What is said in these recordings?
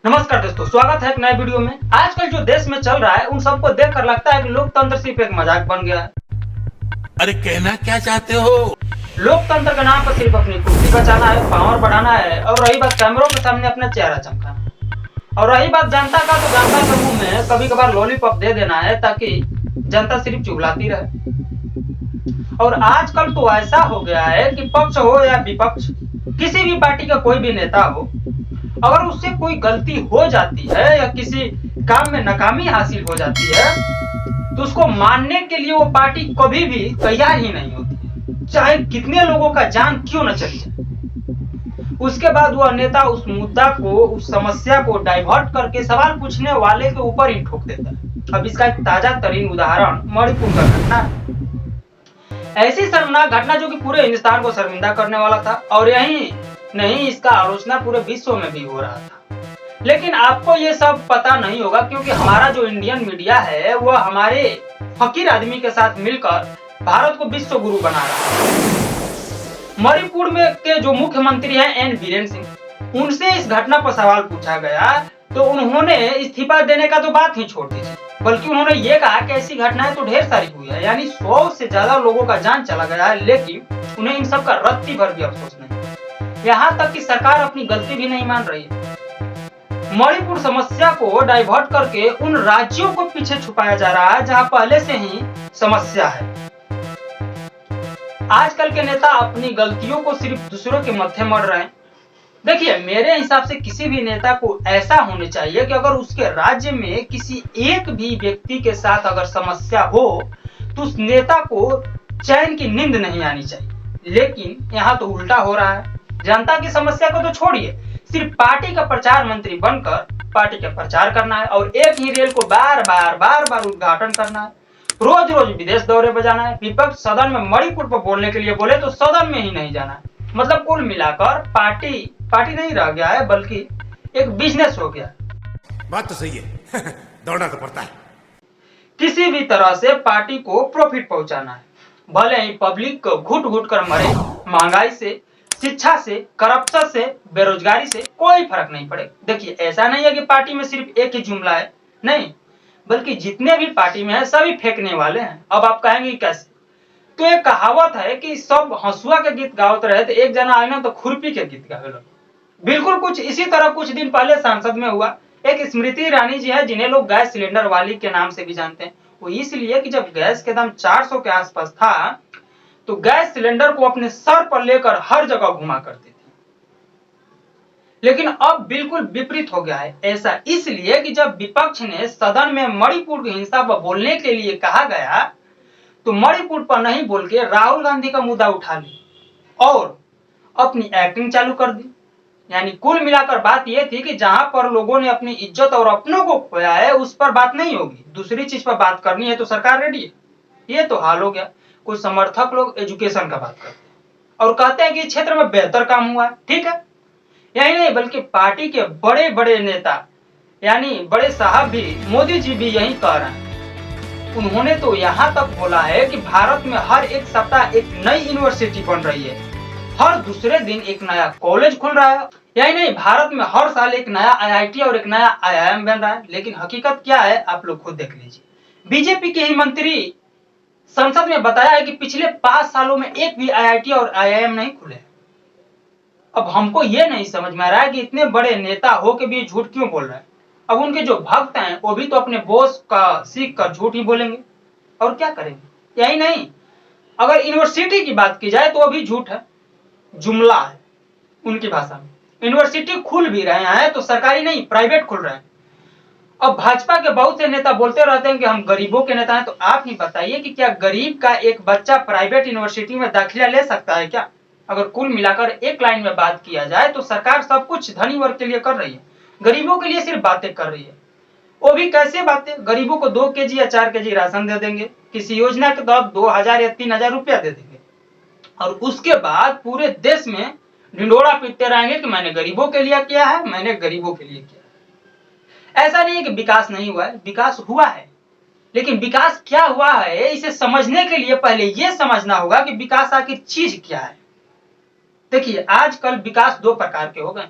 नमस्कार दोस्तों, स्वागत है एक नए वीडियो में। आजकल जो देश में चल रहा है उन सबको देखकर लगता है कि लोकतंत्र सिर्फ एक मजाक बन गया है। अरे कहना क्या चाहते हो? लोकतंत्र के नाम पर सिर्फ अपनी कुर्सी बचाना है, पावर बढ़ाना है और रही बात कैमरों के सामने अपना चेहरा चमकाना और रही बात जनता का, तो जनता के मुंह में कभी कभार लॉलीपॉप दे देना है ताकि जनता सिर्फ चुगलाती रहे। और आजकल तो ऐसा हो गया है कि पक्ष हो या विपक्ष, किसी भी पार्टी का कोई भी नेता हो, अगर उससे कोई गलती हो जाती है या किसी काम में नाकामी हासिल हो जाती है तो उसको मानने के लिए वो पार्टी कभी भी तैयार ही नहीं होती है, चाहे कितने लोगों का जान क्यों न चली जाए। उसके बाद वह नेता उस मुद्दा को, उस समस्या को डाइवर्ट करके सवाल पूछने वाले के ऊपर ही ठोक देता है। अब इसका एक ताजा तरीन उदाहरण मणिपुर का घटना है। ऐसी शर्मनाक घटना जो कि पूरे हिंदुस्तान को शर्मिंदा करने वाला था और यही नहीं, इसका आलोचना पूरे विश्व में भी हो रहा था। लेकिन आपको ये सब पता नहीं होगा क्योंकि हमारा जो इंडियन मीडिया है वह हमारे फकीर आदमी के साथ मिलकर भारत को विश्व गुरु बना रहा है। मणिपुर में के जो मुख्यमंत्री हैं एन बीरेन सिंह, उनसे इस घटना पर सवाल पूछा गया तो उन्होंने इस्तीफा देने का तो बात ही छोड़ दी, बल्कि उन्होंने ये कहा कि ऐसी घटनाएं तो ढेर सारी हुई है, यानी 100 से ज्यादा लोगों का जान चला गया है, लेकिन उन्हें इन सब का रत्ती भर भी अफसोस नहीं। यहाँ तक कि सरकार अपनी गलती भी नहीं मान रही है। मणिपुर समस्या को डाइवर्ट करके उन राज्यों को पीछे छुपाया जा रहा है जहां पहले से ही समस्या है। आजकल के नेता अपनी गलतियों को सिर्फ दूसरों के मत्थे मढ़ रहे हैं। देखिए, मेरे हिसाब से किसी भी नेता को ऐसा होना चाहिए कि अगर उसके राज्य में किसी एक भी व्यक्ति के साथ अगर समस्या हो तो उस नेता को चैन की नींद नहीं आनी चाहिए, लेकिन यहाँ तो उल्टा हो रहा है। जनता की समस्या को तो छोड़िए, सिर्फ पार्टी का प्रचार मंत्री बनकर पार्टी का प्रचार करना है और एक ही रेल को बार बार उद्घाटन करना है, रोज रोज विदेश दौरे बजाना है। विपक्ष सदन में मणिपुर पर बोलने के लिए बोले तो सदन में ही नहीं जाना है। मतलब कुल मिलाकर पार्टी नहीं रह गया है, बल्कि एक बिजनेस हो गया। बात तो सही है। दौड़ना तो पड़ता है। किसी भी तरह से पार्टी को प्रॉफिट पहुंचाना है, भले ही पब्लिक को घुट घुट कर मरे। महंगाई से, शिक्षा से, करप्शन से, बेरोजगारी से कोई फर्क नहीं पड़े। देखिए, ऐसा नहीं है कि पार्टी में सिर्फ एक ही जुमला है, नहीं, बल्कि जितने भी पार्टी में है सभी फेंकने वाले हैं। अब आप कहेंगे कैसे? तो एक कहावत है कि सब हंसुआ के गीत गावत रहे तो एक जना आए ना तो खुरपी के गीत गावे लोग। बिल्कुल कुछ इसी तरह कुछ दिन पहले संसद में हुआ। एक स्मृति ईरानी जी है जिन्हें लोग गैस सिलेंडर वाली के नाम से भी जानते हैं। वो इसलिए कि जब गैस के दाम 400 के आसपास था तो गैस सिलेंडर को अपने सर पर लेकर हर जगह घुमा करती थी। लेकिन अब बिल्कुल विपरीत हो गया है। ऐसा इसलिए कि जब विपक्ष ने सदन में मणिपुर की हिंसा पर बोलने के लिए कहा गया तो मणिपुर पर नहीं बोल के राहुल गांधी का मुद्दा उठा ली और अपनी एक्टिंग चालू कर दी। यानी कुल मिलाकर बात यह थी कि जहां पर लोगों ने अपनी इज्जत और अपनों को खोया है उस पर बात नहीं होगी, दूसरी चीज पर बात करनी है तो सरकार रेडी है। ये तो हाल हो गया। कुछ समर्थक लोग एजुकेशन का बात करते हैं और कहते हैं कि क्षेत्र में बेहतर काम हुआ है। ठीक है, यही नहीं बल्कि पार्टी के बड़े बड़े नेता यानी बड़े साहब भी, मोदी जी भी यही कह रहे हैं। उन्होंने तो यहाँ तक बोला है कि भारत में हर एक सप्ताह एक नई यूनिवर्सिटी बन रही है, हर दूसरे दिन एक नया कॉलेज खुल रहा है। यही नहीं, भारत में हर साल एक नया आईआईटी और एक नया आईआईएम बन रहा है। लेकिन हकीकत क्या है आप लोग खुद देख लीजिए। बीजेपी के ही मंत्री संसद में बताया है कि पिछले 5 सालों में एक भी आईआईटी और आईआईएम नहीं खुले। अब हमको ये नहीं समझ में आ रहा है कि इतने बड़े नेता हो के भी झूठ क्यों बोल रहे हैं। अब उनके जो भक्त हैं वो भी तो अपने बॉस का सीख कर झूठ ही बोलेंगे और क्या करेंगे। यही नहीं, अगर यूनिवर्सिटी की बात की जाए तो अभी झूठ है, जुमला है उनकी भाषा में। यूनिवर्सिटी खुल भी रहे हैं तो सरकारी नहीं, प्राइवेट खुल रहे हैं। अब भाजपा के बहुत से नेता बोलते रहते हैं कि हम गरीबों के नेता हैं, तो आप ही बताइए कि क्या गरीब का एक बच्चा प्राइवेट यूनिवर्सिटी में दाखिला ले सकता है क्या? अगर कुल मिलाकर एक लाइन में बात किया जाए तो सरकार सब कुछ धनी वर्ग के लिए कर रही है, गरीबों के लिए सिर्फ बातें कर रही है। वो भी कैसे बातें? गरीबों को 2 केजी या 4 केजी राशन दे देंगे, किसी योजना के तहत 2000 या 3000 रुपया दे देंगे और उसके बाद पूरे देश में ढिंडोरा पीटते रहेंगे कि मैंने गरीबों के लिए किया है, मैंने गरीबों के लिए किया है। ऐसा नहीं है कि विकास नहीं हुआ है, विकास हुआ है, लेकिन विकास क्या हुआ है इसे समझने के लिए पहले यह समझना होगा कि विकास आखिर चीज क्या है। देखिए, आजकल विकास 2 प्रकार के हो गए।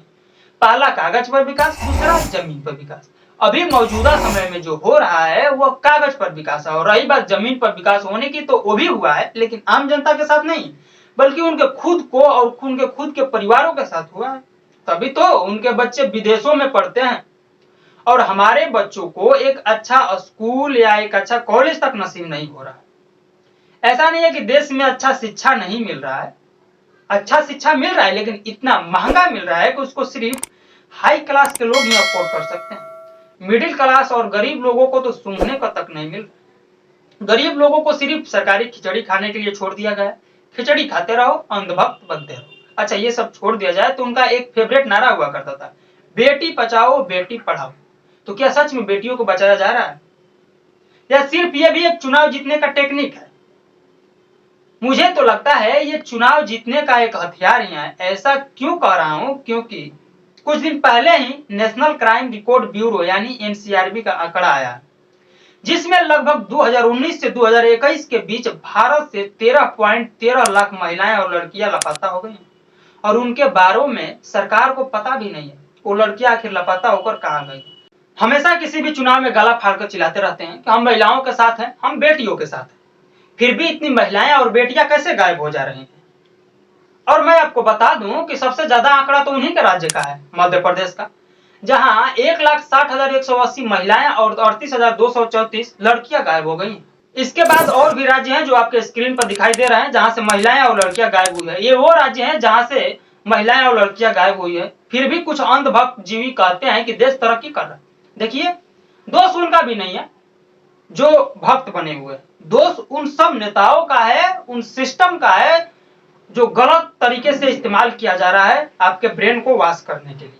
पहला कागज पर विकास, दूसरा जमीन पर विकास। अभी मौजूदा समय में जो हो रहा है वो कागज पर विकास है। और रही बात जमीन पर विकास होने की, तो वो भी हुआ है, लेकिन आम जनता के साथ नहीं, बल्कि उनके खुद को और उनके खुद के परिवारों के साथ हुआ है। तभी तो उनके बच्चे विदेशों में पढ़ते हैं और हमारे बच्चों को एक अच्छा स्कूल या एक अच्छा कॉलेज तक नसीब नहीं हो रहा है। ऐसा नहीं है कि देश में अच्छा शिक्षा नहीं मिल रहा है, अच्छा शिक्षा मिल रहा है, लेकिन इतना महंगा मिल रहा है कि उसको सिर्फ हाई क्लास के लोग ही अफोर्ड कर सकते हैं। मिडिल क्लास और गरीब लोगों को तो सूंघने का तक नहीं मिल रहा। गरीब लोगों को सिर्फ सरकारी खिचड़ी खाने के लिए छोड़ दिया गया। खिचड़ी खाते रहो, अंधभक्त बनते रहो। अच्छा, ये सब छोड़ दिया जाए तो उनका एक फेवरेट नारा हुआ करता था, बेटी बचाओ बेटी पढ़ाओ। तो क्या सच में बेटियों को बचाया जा रहा है, या सिर्फ ये भी एक चुनाव जीतने का टेक्निक है? मुझे तो लगता है ये चुनाव जीतने का एक हथियार ही है। ऐसा क्यों कह रहा हूं, क्योंकि कुछ दिन पहले ही नेशनल क्राइम रिकॉर्ड ब्यूरो यानी एनसीआरबी का आंकड़ा आया, जिसमें लगभग 2019 से 2021 के बीच भारत से 13.13 लाख महिलाएं और लड़कियां लापता हो गई और उनके बारे में सरकार को पता भी नहीं है वो लड़कियां आखिर लापता होकर कहां गई। हमेशा किसी भी चुनाव में गला फाड़कर चिल्लाते रहते हैं कि हम महिलाओं के साथ हैं, हम बेटियों के साथ हैं। फिर भी इतनी महिलाएं और बेटियां कैसे गायब हो जा रही हैं? और मैं आपको बता दूं कि सबसे ज्यादा आंकड़ा तो उन्हीं के राज्य का है, मध्य प्रदेश का, जहां 1,60,180 महिलाएं और 38,234 लड़कियां गायब हो गई। इसके बाद और भी राज्य हैं जो आपके स्क्रीन पर दिखाई दे रहे हैं, जहां से महिलाएं और लड़कियां गायब हुई है। ये वो राज्य हैं जहां से महिलाएं और लड़कियां गायब हुई है। फिर भी कुछ अंधभक्त जीवी कहते हैं कि देश तरक्की कर रहा है। देखिए, दोष उनका भी नहीं है जो भक्त बने हुए, दोष उन सब नेताओं का है, उन सिस्टम का है जो गलत तरीके से इस्तेमाल किया जा रहा है आपके ब्रेन को वॉश करने के लिए।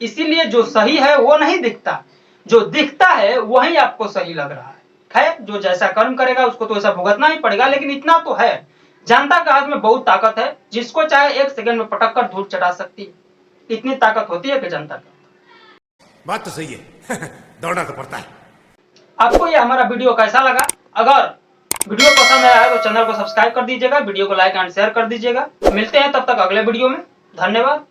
इसीलिए जो सही है वो नहीं दिखता, जो दिखता है वही आपको सही लग रहा है। खैर, जो जैसा कर्म करेगा उसको तो ऐसा भुगतना ही पड़ेगा, लेकिन इतना तो है, जनता के हाथ में बहुत ताकत है, जिसको चाहे एक सेकंड में पटक कर धूल चटा सकती है। इतनी ताकत होती है कि जनता की। बात तो सही है दौड़ना तो पड़ता है। आपको ये हमारा वीडियो कैसा लगा? अगर वीडियो पसंद आया है तो चैनल को सब्सक्राइब कर दीजिएगा, वीडियो को लाइक एंड शेयर कर दीजिएगा। मिलते हैं तब तक अगले वीडियो में। धन्यवाद।